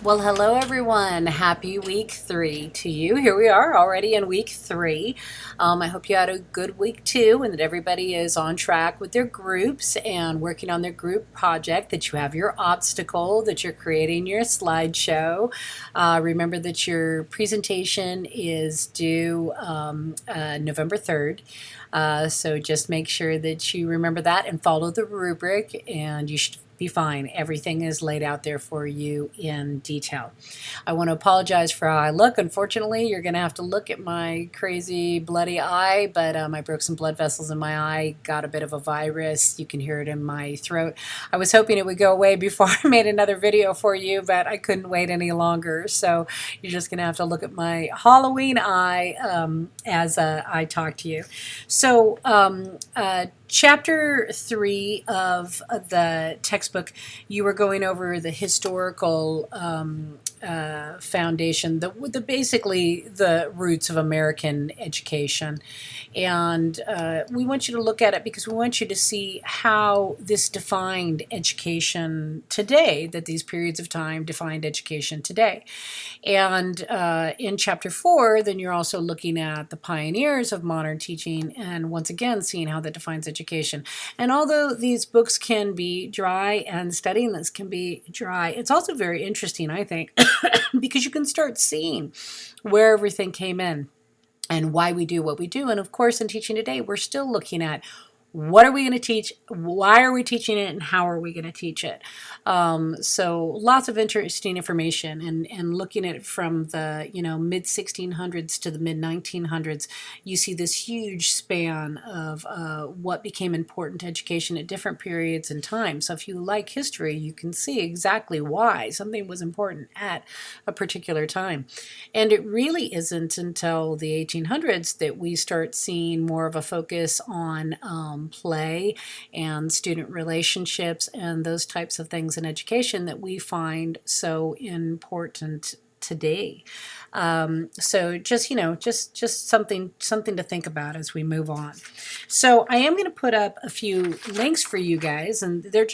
Well, hello everyone. Happy week 3 to you. Here we are already in week 3. I hope you had a good week too, and that everybody is on track with their groups and working on their group project, that you have your obstacle, that you're creating your slideshow. Remember that your presentation is due November 3rd. So just make sure that you remember that and follow the rubric, and you should be fine. Everything is laid out there for you in detail. I want to apologize for how I look. Unfortunately, you're going to have to look at my crazy bloody eye, but I broke some blood vessels in my eye, got a bit of a virus. You can hear it in my throat. I was hoping it would go away before I made another video for you, but I couldn't wait any longer. So you're just going to have to look at my Halloween eye as I talk to you. So Chapter 3 of the textbook, you were going over the historical foundation, basically the roots of American education. And we want you to look at it because we want you to see how this defined education today, that these periods of time defined education today. And in Chapter 4, then you're also looking at the pioneers of modern teaching, and once again seeing how that defines education. And although these books can be dry and studying this can be dry, it's also very interesting, I think, because you can start seeing where everything came in and why we do what we do. And of course, in teaching today, we're still looking at what are we going to teach, why are we teaching it, and how are we going to teach it. So lots of interesting information, and looking at it from the mid 1600s to the mid 1900s, you see this huge span of what became important to education at different periods in time. So if you like history, you can see exactly why something was important at a particular time. And it really isn't until the 1800s that we start seeing more of a focus on play and student relationships and those types of things in education that we find so important today. So just something to think about as we move on. So I am going to put up a few links for you guys, and they're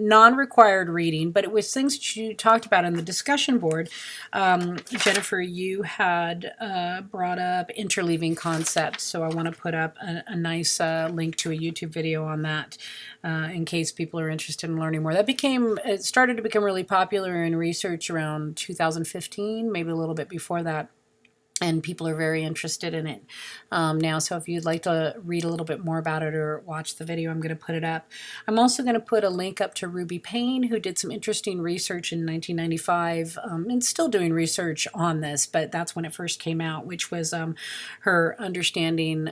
non-required reading, but it was things that you talked about on the discussion board. Jennifer, you had brought up interleaving concepts, so I want to put up a nice link to a YouTube video on that in case people are interested in learning more. It started to become really popular in research around 2015, maybe a little bit before that. And people are very interested in it now. So if you'd like to read a little bit more about it or watch the video, I'm going to put it up. I'm also going to put a link up to Ruby Payne, who did some interesting research in 1995 and still doing research on this, but that's when it first came out, which was her understanding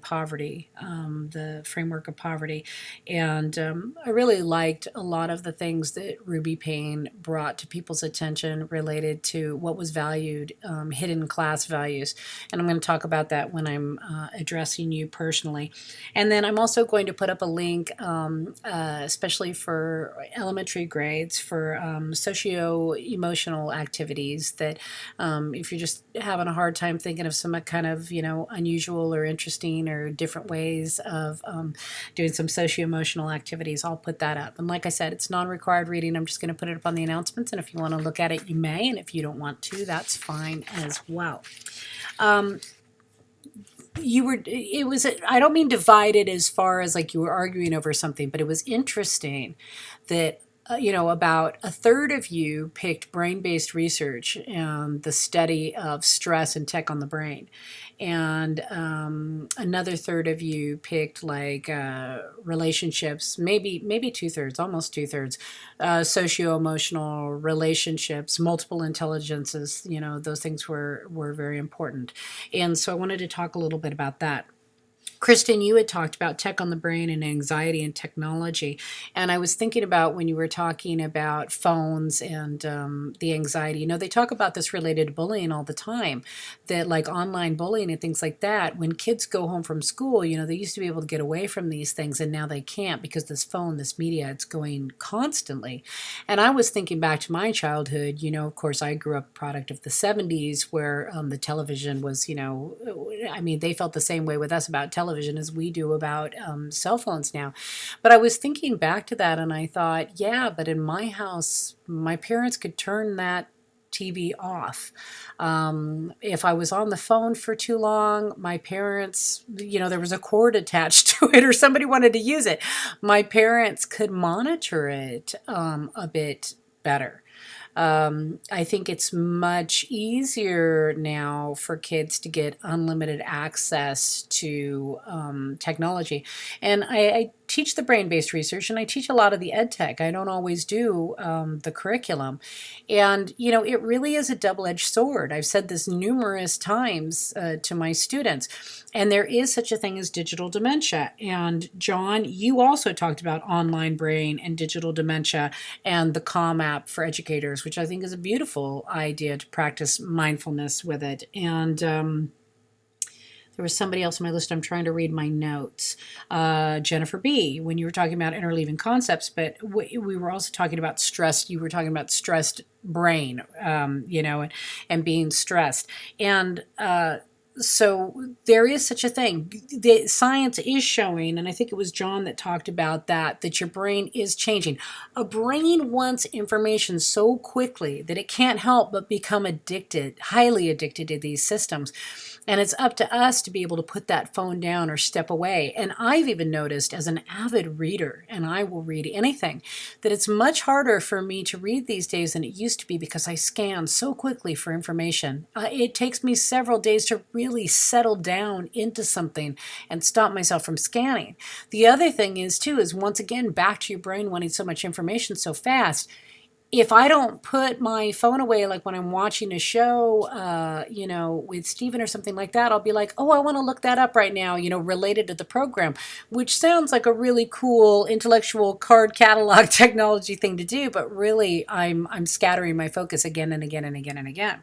poverty, the framework of poverty. And I really liked a lot of the things that Ruby Payne brought to people's attention related to what was valued, hidden class values, and I'm going to talk about that when I'm addressing you personally. And then I'm also going to put up a link, especially for elementary grades, for socio-emotional activities that if you're just having a hard time thinking of some kind of unusual or interesting or different ways of doing some socio-emotional activities, I'll put that up. And like I said, it's non-required reading. I'm just going to put it up on the announcements, and if you want to look at it, you may, and if you don't want to, that's fine as well. I don't mean divided as far as like you were arguing over something, but it was interesting that about a third of you picked brain-based research and the study of stress and tech on the brain. And another third of you picked like relationships, maybe two-thirds, almost two-thirds, socio-emotional relationships, multiple intelligences, those things were very important. And so I wanted to talk a little bit about that. Kristen, you had talked about tech on the brain and anxiety and technology. And I was thinking about when you were talking about phones and the anxiety. They talk about this related to bullying all the time, that like online bullying and things like that, when kids go home from school, they used to be able to get away from these things, and now they can't because this phone, this media, it's going constantly. And I was thinking back to my childhood. Of course, I grew up a product of the 70s where the television was, they felt the same way with us about television. television as we do about cell phones now. But I was thinking back to that and I thought, yeah, but in my house, my parents could turn that TV off. If I was on the phone for too long, my parents, there was a cord attached to it or somebody wanted to use it. My parents could monitor it a bit better. I think it's much easier now for kids to get unlimited access to technology. And I teach the brain-based research and I teach a lot of the ed tech. I don't always do the curriculum. And, it really is a double-edged sword. I've said this numerous times to my students. And there is such a thing as digital dementia. And John, you also talked about online brain and digital dementia and the Calm app for educators, which I think is a beautiful idea to practice mindfulness with it. And there was somebody else on my list. I'm trying to read my notes. Jennifer B., when you were talking about interleaving concepts, but we were also talking about stress. You were talking about stressed brain, and being stressed. And so there is such a thing. The science is showing, and I think it was John that talked about that your brain is changing. A brain wants information so quickly that it can't help but become addicted, highly addicted to these systems. And it's up to us to be able to put that phone down or step away. And I've even noticed as an avid reader, and I will read anything, that it's much harder for me to read these days than it used to be because I scan so quickly for information. It takes me several days to really settle down into something and stop myself from scanning. The other thing is once again, back to your brain wanting so much information so fast. If I don't put my phone away, like when I'm watching a show, with Steven or something like that, I'll be like, oh, I want to look that up right now, related to the program, which sounds like a really cool intellectual card catalog technology thing to do, but really I'm scattering my focus again and again and again and again.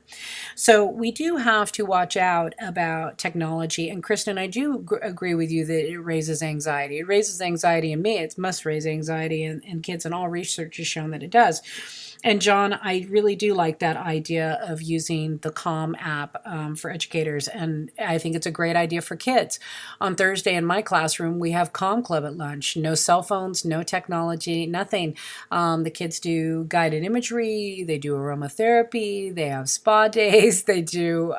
So we do have to watch out about technology. And Kristen, I do agree with you that it raises anxiety. It raises anxiety in me. It must raise anxiety in kids, and all research has shown that it does. And John, I really do like that idea of using the Calm app for educators, and I think it's a great idea for kids. On Thursday in my classroom, we have Calm Club at lunch. No cell phones, no technology, nothing. The kids do guided imagery, they do aromatherapy, they have spa days, they do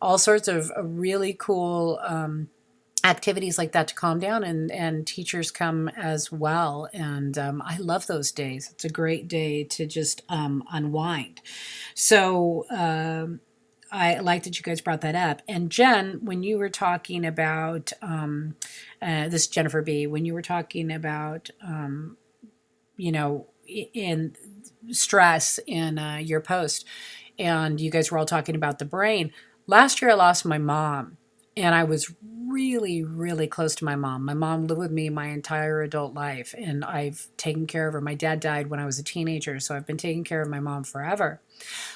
all sorts of really cool activities like that to calm down, and teachers come as well. And I love those days. It's a great day to just unwind. So I like that you guys brought that up. And Jen, when you were talking about this, Jennifer B., when you were talking about, in stress in your post, and you guys were all talking about the brain. Last year I lost my mom. And I was really, really close to my mom. My mom lived with me my entire adult life, and I've taken care of her. My dad died when I was a teenager, so I've been taking care of my mom forever.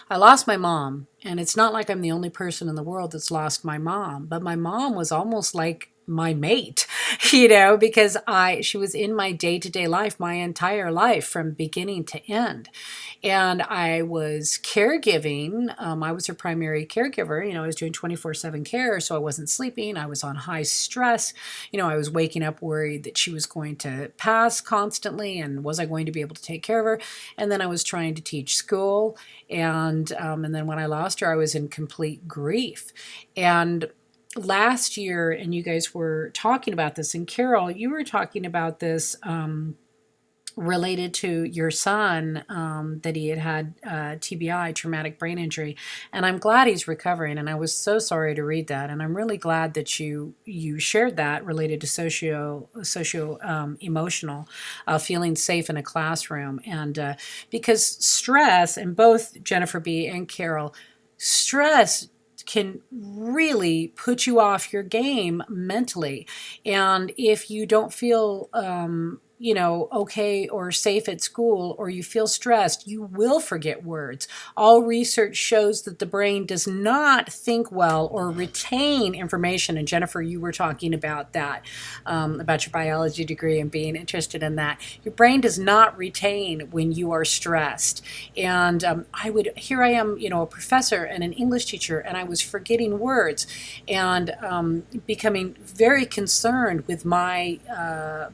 I lost my mom, and it's not like I'm the only person in the world that's lost my mom, but my mom was almost like my mate, because she was in my day-to-day life, my entire life from beginning to end. And I was caregiving. I was her primary caregiver. I was doing 24/7 care, so I wasn't sleeping. I was on high stress. I was waking up worried that she was going to pass constantly, and was I going to be able to take care of her? And then I was trying to teach school, and then when I lost her, I was in complete grief. And last year, and you guys were talking about this, and Carol, you were talking about this related to your son, that he had TBI, traumatic brain injury, and I'm glad he's recovering, and I was so sorry to read that, and I'm really glad that you shared that related to socio emotional, feeling safe in a classroom, and because stress, and both Jennifer B. and Carol, stress can really put you off your game mentally. And if you don't feel okay or safe at school, or you feel stressed, you will forget words. All research shows that the brain does not think well or retain information. And Jennifer, you were talking about that, about your biology degree and being interested in that. Your brain does not retain when you are stressed. And here I am, a professor and an English teacher, and I was forgetting words and becoming very concerned with my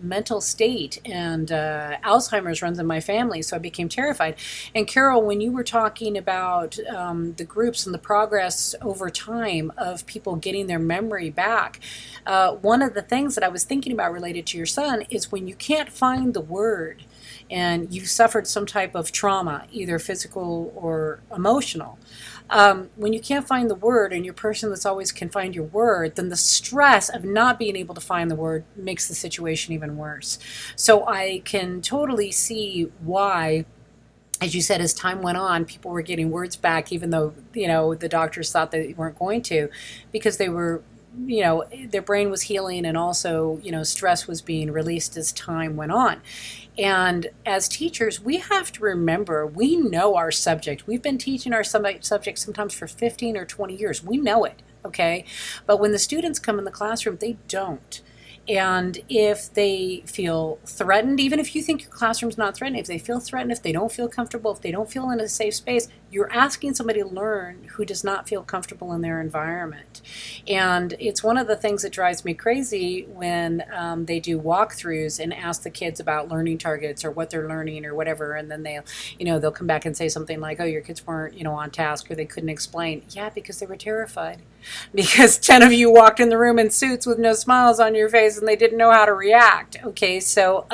mental state. And Alzheimer's runs in my family, so I became terrified. And Carol, when you were talking about the groups and the progress over time of people getting their memory back, one of the things that I was thinking about related to your son is when you can't find the word and you've suffered some type of trauma, either physical or emotional. When you can't find the word and you're a person that's always can find your word, then the stress of not being able to find the word makes the situation even worse. So I can totally see why, as you said, as time went on, people were getting words back, even though, the doctors thought they weren't going to, because they were, their brain was healing, and also, stress was being released as time went on. And as teachers, we have to remember, we know our subject. We've been teaching our subject sometimes for 15 or 20 years. We know it, okay? But when the students come in the classroom, they don't. And if they feel threatened, even if you think your classroom's not threatening, if they feel threatened, if they don't feel comfortable, if they don't feel in a safe space, you're asking somebody to learn who does not feel comfortable in their environment. And it's one of the things that drives me crazy when they do walkthroughs and ask the kids about learning targets or what they're learning or whatever, and then they'll come back and say something like, "Oh, your kids weren't, on task, or they couldn't explain." Yeah, because they were terrified. Because 10 of you walked in the room in suits with no smiles on your face and they didn't know how to react. Okay, so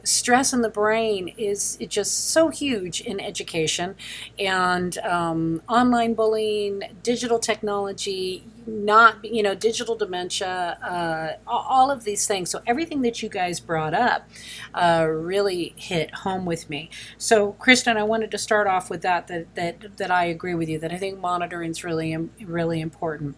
stress in the brain is just so huge in education, and online bullying, digital technology, not digital dementia, all of these things. So everything that you guys brought up really hit home with me. So Kristen, I wanted to start off with that I agree with you, that I think monitoring is really important,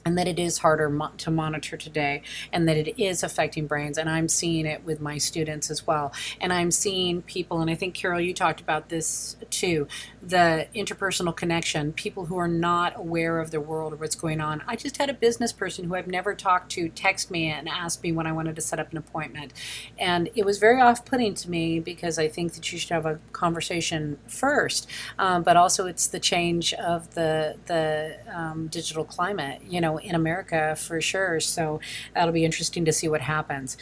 and that it is harder to monitor today, and that it is affecting brains. And I'm seeing it with my students as well. And I'm seeing people, and I think, Carol, you talked about this too, the interpersonal connection, people who are not aware of their world or what's going on. I just had a business person who I've never talked to text me and ask me when I wanted to set up an appointment. And it was very off-putting to me, because I think that you should have a conversation first. But also it's the change of the digital climate, in America for sure. So that'll be interesting to see what happens.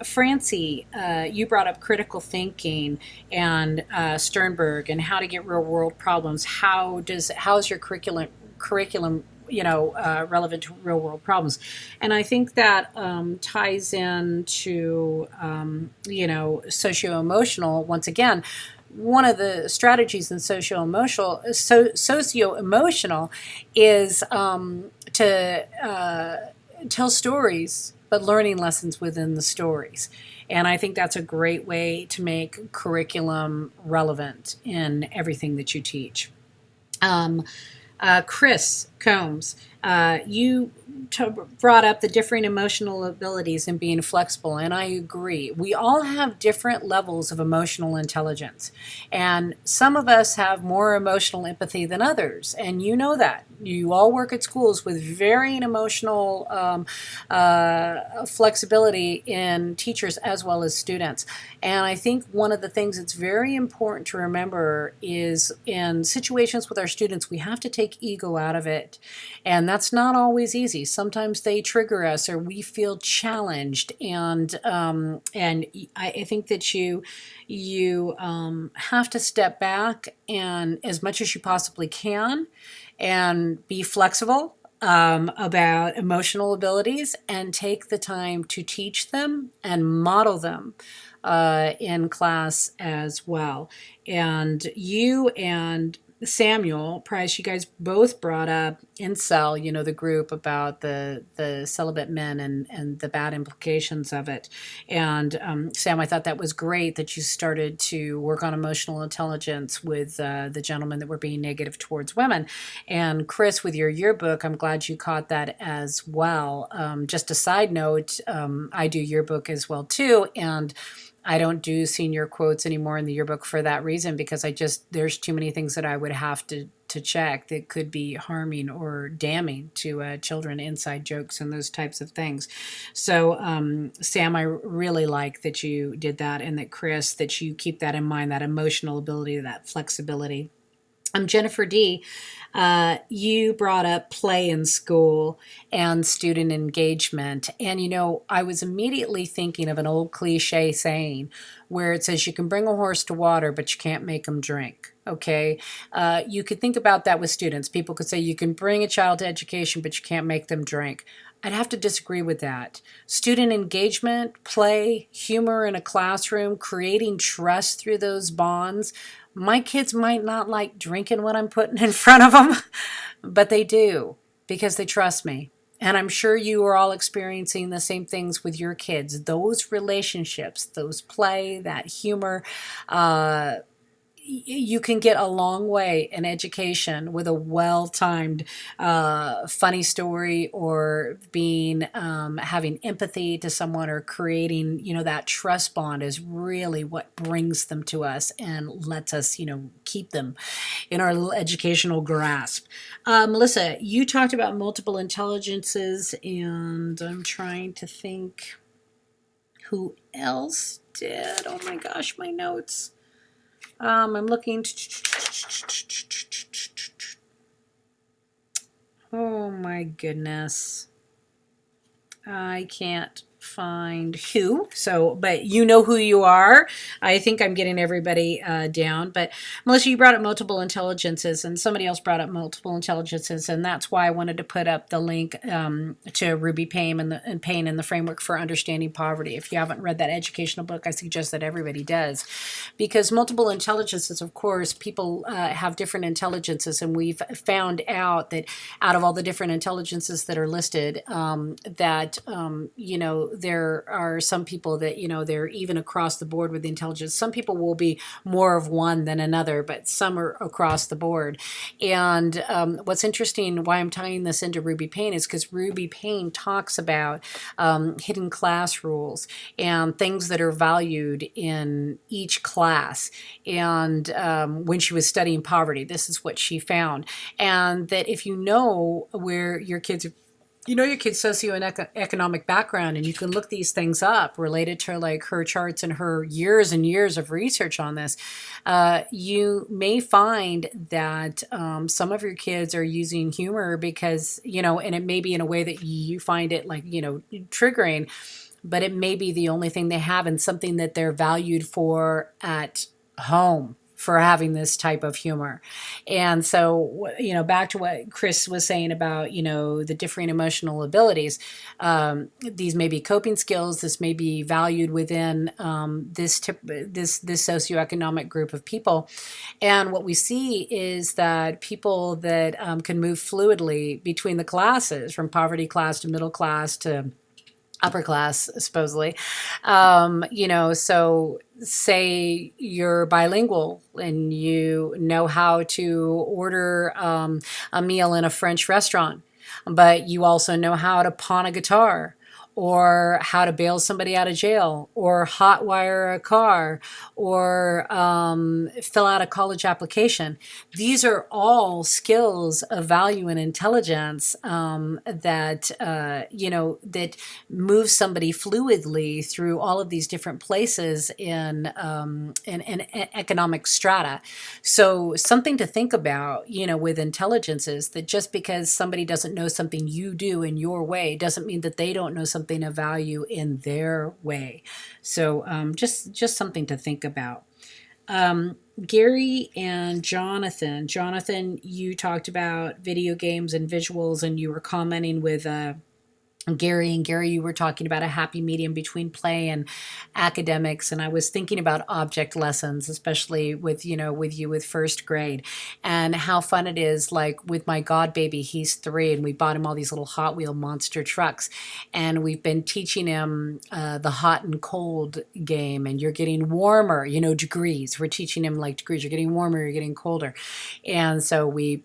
Francie, you brought up critical thinking and Sternberg and how to get real world problems. How's your curriculum relevant to real world problems? And I think that ties into socio-emotional. Once again, one of the strategies in socio-emotional is to tell stories, but learning lessons within the stories. And I think that's a great way to make curriculum relevant in everything that you teach. Chris Combs, you brought up the differing emotional abilities and being flexible, and I agree. We all have different levels of emotional intelligence, and some of us have more emotional empathy than others, and you know that. You all work at schools with varying emotional flexibility in teachers as well as students. And I think one of the things that's very important to remember is, in situations with our students, we have to take ego out of it. And that's not always easy. Sometimes they trigger us or we feel challenged. And I think that you have to step back, and as much as you possibly can, and be flexible about emotional abilities, and take the time to teach them and model them in class as well. And you and Samuel Price, you guys both brought up incel, the group about the celibate men and the bad implications of it. And Sam, I thought that was great that you started to work on emotional intelligence with the gentlemen that were being negative towards women. And Chris, with your yearbook, I'm glad you caught that as well. Just a side note, I do yearbook as well too, and I don't do senior quotes anymore in the yearbook for that reason, because there's too many things that I would have to check that could be harming or damning to children, inside jokes and those types of things. So, Sam, I really like that you did that, and that Chris, that you keep that in mind, that emotional ability, that flexibility. Jennifer D., you brought up play in school and student engagement. And, I was immediately thinking of an old cliche saying where it says you can bring a horse to water, but you can't make them drink. Okay. You could think about that with students. People could say you can bring a child to education, but you can't make them drink. I'd have to disagree with that. Student engagement, play, humor in a classroom, creating trust through those bonds. My kids might not like drinking what I'm putting in front of them, but they do, because they trust me. And I'm sure you are all experiencing the same things with your kids. Those relationships, those play, that humor, you can get a long way in education with a well-timed, funny story, or having empathy to someone, or creating, that trust bond is really what brings them to us and lets us, keep them in our educational grasp. Melissa, you talked about multiple intelligences, and I'm trying to think who else did. Oh my gosh, my notes. I'm looking. Oh my goodness. I can't find who. So, but you know who you are. I think I'm getting everybody down. But Melissa, you brought up multiple intelligences, and somebody else brought up multiple intelligences, and that's why I wanted to put up the link to Ruby Payne and Payne and the Framework for Understanding Poverty. If you haven't read that educational book, I suggest that everybody does, because multiple intelligences, of course, people have different intelligences, and we've found out that out of all the different intelligences that are listed, there are some people that, they're even across the board with the intelligence. Some people will be more of one than another, but some are across the board. And what's interesting, why I'm tying this into Ruby Payne, is because Ruby Payne talks about hidden class rules and things that are valued in each class. And when she was studying poverty, this is what she found. And that if you know where your kids your kid's socioeconomic background, and you can look these things up related to like her charts and her years and years of research on this, you may find that some of your kids are using humor because, and it may be in a way that you find it like, triggering, but it may be the only thing they have and something that they're valued for at home, for having this type of humor. And so, back to what Chris was saying about, the differing emotional abilities, these may be coping skills. This may be valued within this socioeconomic group of people. And what we see is that people that can move fluidly between the classes, from poverty class to middle class to upper class, supposedly. So say you're bilingual and you know how to order a meal in a French restaurant, but you also know how to pawn a guitar, or how to bail somebody out of jail, or hotwire a car, or fill out a college application. These are all skills of value and intelligence that move somebody fluidly through all of these different places in economic strata. So something to think about, with intelligence, is that just because somebody doesn't know something you do in your way doesn't mean that they don't know something of value in their way. So just something to think about. Gary and Jonathan. Jonathan, you talked about video games and visuals, and you were commenting with Gary, you were talking about a happy medium between play and academics, and I was thinking about object lessons, especially with with you with first grade, and how fun it is. Like with my god baby, he's 3, and we bought him all these little Hot Wheel monster trucks, and we've been teaching him the hot and cold game, and you're getting warmer, degrees. We're teaching him like degrees. You're getting warmer, you're getting colder, and so we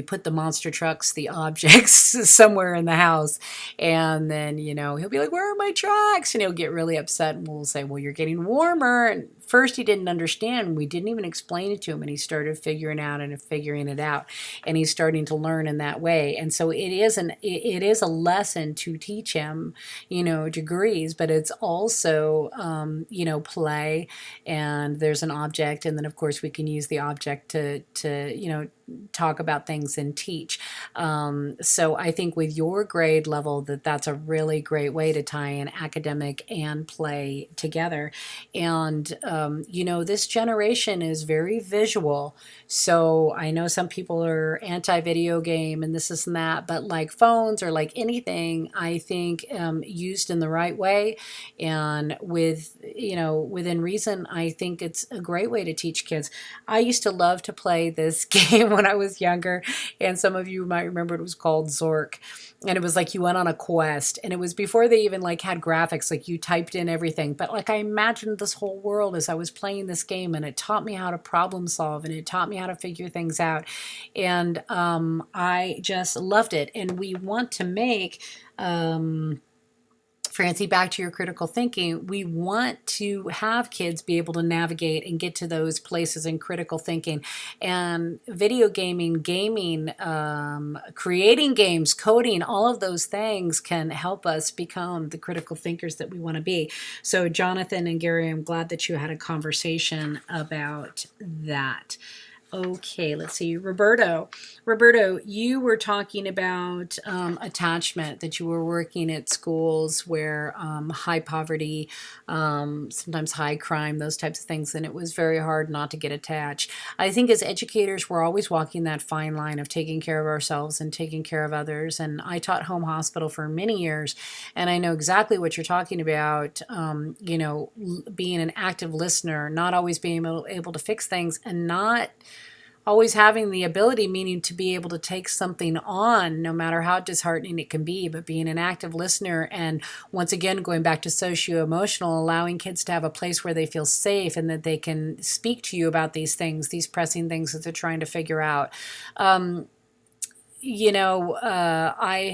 put the monster trucks, the objects, somewhere in the house, and then, he'll be like, "Where are my tracks?" And he'll get really upset. And we'll say, "Well, you're getting warmer." And first he didn't understand. We didn't even explain it to him. And he started figuring it out. And he's starting to learn in that way. And so it is a lesson to teach him, degrees, but it's also, play. And there's an object. And then, of course, we can use the object to talk about things and teach. So I think with your grade level, that's a really great way to tie in academic and play together. And this generation is very visual. So I know some people are anti-video game and this and that, but like phones or like anything, I think used in the right way and within reason, I think it's a great way to teach kids. I used to love to play this game when I was younger, and some of you might remember it was called Zork. And it was like you went on a quest, and it was before they even like had graphics, like you typed in everything. But like I imagined this whole world as I was playing this game, and it taught me how to problem solve, and it taught me how to figure things out. And I just loved it. And we want to make Francie, back to your critical thinking, we want to have kids be able to navigate and get to those places in critical thinking. And video gaming, creating games, coding, all of those things can help us become the critical thinkers that we want to be. So Jonathan and Gary, I'm glad that you had a conversation about that. Okay, let's see. Roberto, you were talking about attachment, that you were working at schools where high poverty, sometimes high crime, those types of things, and it was very hard not to get attached. I think as educators, we're always walking that fine line of taking care of ourselves and taking care of others. And I taught home hospital for many years, and I know exactly what you're talking about, being an active listener, not always being able to fix things, and not always having the ability, meaning to be able to take something on, no matter how disheartening it can be, but being an active listener. And once again, going back to socio-emotional, allowing kids to have a place where they feel safe and that they can speak to you about these things, these pressing things that they're trying to figure out. I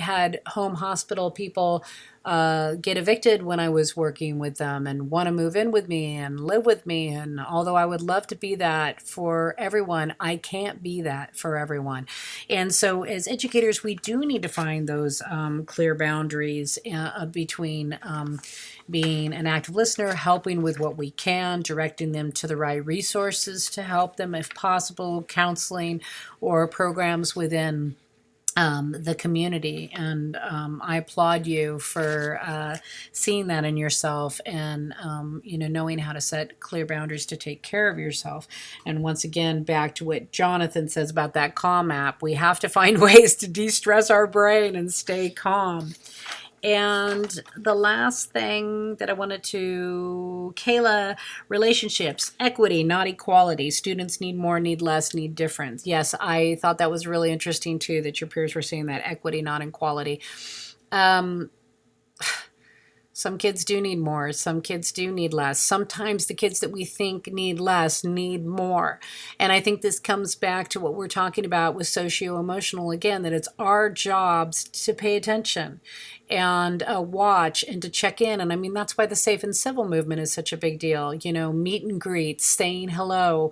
had home hospital people get evicted when I was working with them and want to move in with me and live with me. And although I would love to be that for everyone, I can't be that for everyone. And so as educators, we do need to find those clear boundaries between being an active listener, helping with what we can, directing them to the right resources to help them if possible, counseling or programs within the community. And I applaud you for seeing that in yourself and, knowing how to set clear boundaries to take care of yourself. And once again, back to what Jonathan says about that calm app, we have to find ways to de-stress our brain and stay calm. And the last thing that I wanted to, Kayla, relationships, equity, not equality. Students need more, need less, need difference. Yes, I thought that was really interesting too, that your peers were saying that, equity, not equality. Some kids do need more. Some kids do need less. Sometimes the kids that we think need less need more. And I think this comes back to what we're talking about with socio-emotional again, that it's our jobs to pay attention and watch and to check in. And I mean, that's why the safe and civil movement is such a big deal. Meet and greet, saying hello,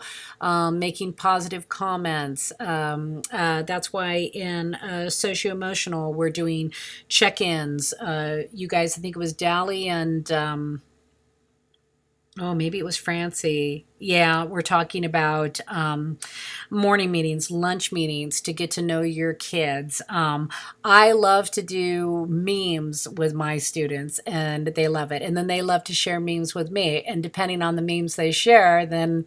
making positive comments. That's why in socio-emotional, we're doing check-ins. You guys, I think it was Dally and maybe it was Francie. Yeah, we're talking about morning meetings, lunch meetings to get to know your kids. I love to do memes with my students, and they love it. And then they love to share memes with me. And depending on the memes they share, then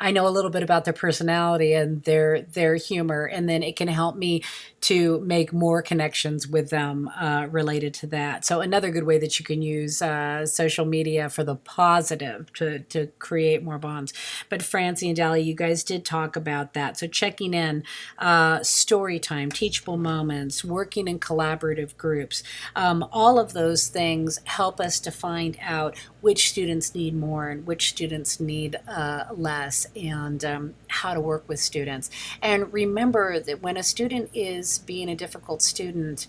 I know a little bit about their personality and their humor, and then it can help me to make more connections with them related to that. So another good way that you can use social media for the positive to create more bonds. But Francie and Dally, you guys did talk about that. So checking in, story time, teachable moments, working in collaborative groups, all of those things help us to find out which students need more and which students need less, and how to work with students. And remember that when a student is being a difficult student,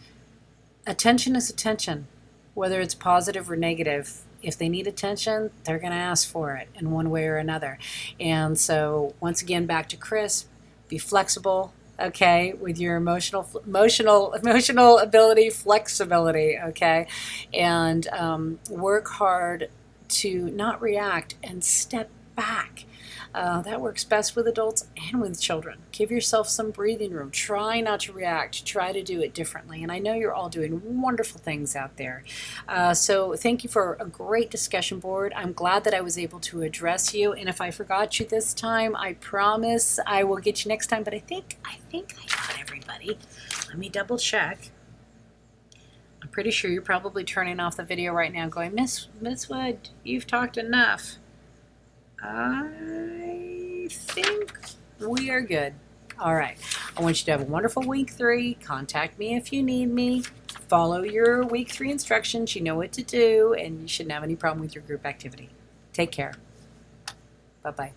attention is attention, whether it's positive or negative. If they need attention, they're going to ask for it in one way or another. And so, once again, back to Chris, be flexible, okay, with your emotional ability, flexibility, okay, and work hard to not react and step back. That works best with adults and with children. Give yourself some breathing room. Try not to react. Try to do it differently. And I know you're all doing wonderful things out there. So thank you for a great discussion board. I'm glad that I was able to address you. And if I forgot you this time, I promise I will get you next time. But I think I got everybody. Let me double check. I'm pretty sure you're probably turning off the video right now going, Miss Wood, you've talked enough. I think we are good. All right. I want you to have a wonderful week 3. Contact me if you need me. Follow your week 3 instructions. You know what to do, and you shouldn't have any problem with your group activity. Take care. Bye-bye.